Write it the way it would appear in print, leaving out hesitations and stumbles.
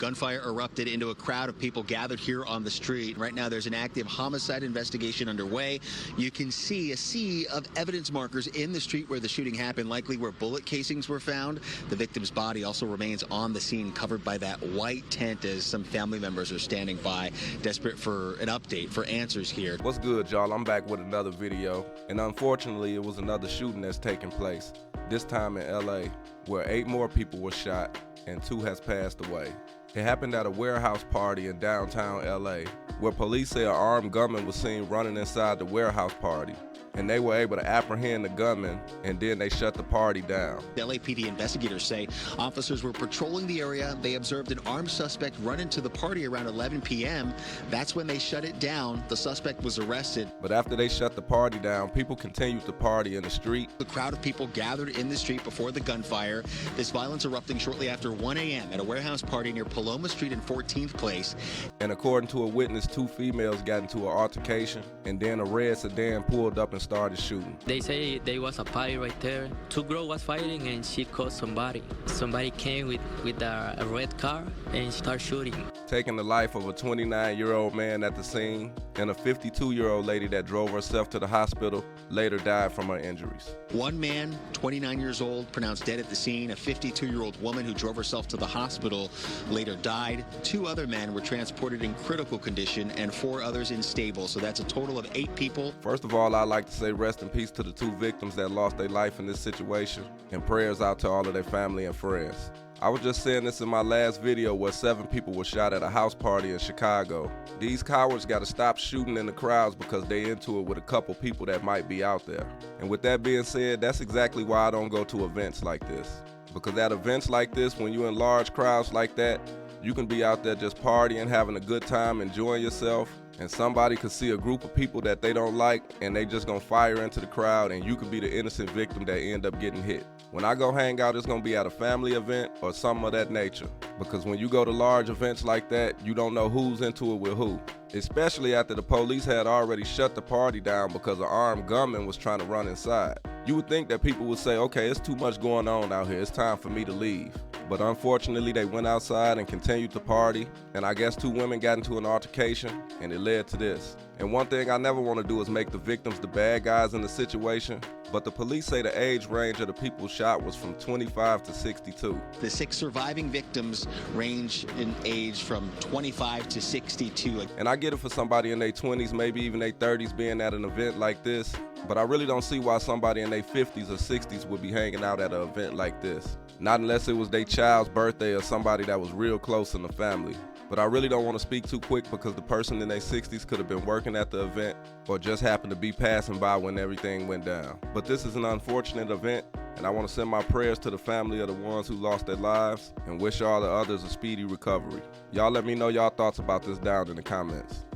Gunfire erupted into a crowd of people gathered here on the street. Right now, there's an active homicide investigation underway. You can see a sea of evidence markers in the street where the shooting happened, likely where bullet casings were found. The victim's body also remains on the scene, covered by that white tent, as some family members are standing by, desperate for an update, for answers here. What's good, y'all? I'm back with another video, and unfortunately, it was another shooting that's taking place, this time in LA, where 8 more people were shot and 2 has passed away. It happened at a warehouse party in downtown LA, where police say an armed gunman was seen running inside the warehouse party, and they were able to apprehend the gunman, and then they shut the party down. The LAPD investigators say officers were patrolling the area. They observed an armed suspect run into the party around 11 p.m. That's when they shut it down. The suspect was arrested. But after they shut the party down, people continued to party in the street. The crowd of people gathered in the street before the gunfire. This violence erupting shortly after 1 a.m. at a warehouse party near Paloma Street and 14th Place. And according to a witness, 2 females got into an altercation, and then a red sedan pulled up and started shooting. They say there was a party right there. 2 girls was fighting and she caught somebody. Somebody came with a red car and started shooting. Taking the life of a 29-year-old man at the scene, and a 52-year-old lady that drove herself to the hospital later died from her injuries. One man, 29 years old, pronounced dead at the scene. A 52-year-old woman who drove herself to the hospital later died. 2 other men were transported in critical condition and 4 others in stable. So that's a total of 8 people. First of all, I'd like to say rest in peace to the 2 victims that lost their life in this situation, and prayers out to all of their family and friends. I was just saying this in my last video where 7 people were shot at a house party in Chicago. These cowards gotta stop shooting in the crowds because they into it with a couple people that might be out there. And with that being said, that's exactly why I don't go to events like this. Because at events like this, when you're in large crowds like that, you can be out there just partying, having a good time, enjoying yourself, and somebody could see a group of people that they don't like and they just gonna fire into the crowd, and you could be the innocent victim that end up getting hit. When I go hang out, it's gonna be at a family event or something of that nature. Because when you go to large events like that, you don't know who's into it with who. Especially after the police had already shut the party down because an armed gunman was trying to run inside. You would think that people would say, okay, it's too much going on out here, it's time for me to leave. But unfortunately, they went outside and continued to party, and I guess 2 women got into an altercation, and it led to this. And one thing I never want to do is make the victims the bad guys in the situation, but the police say the age range of the people shot was from 25 to 62. The 6 surviving victims range in age from 25 to 62. And I get it for somebody in their 20s, maybe even their 30s being at an event like this, but I really don't see why somebody in their 50s or 60s would be hanging out at an event like this. Not unless it was their child's birthday or somebody that was real close in the family. But I really don't want to speak too quick because the person in their 60s could have been working at the event or just happened to be passing by when everything went down. But this is an unfortunate event, and I want to send my prayers to the family of the ones who lost their lives and wish all the others a speedy recovery. Y'all let me know y'all thoughts about this down in the comments.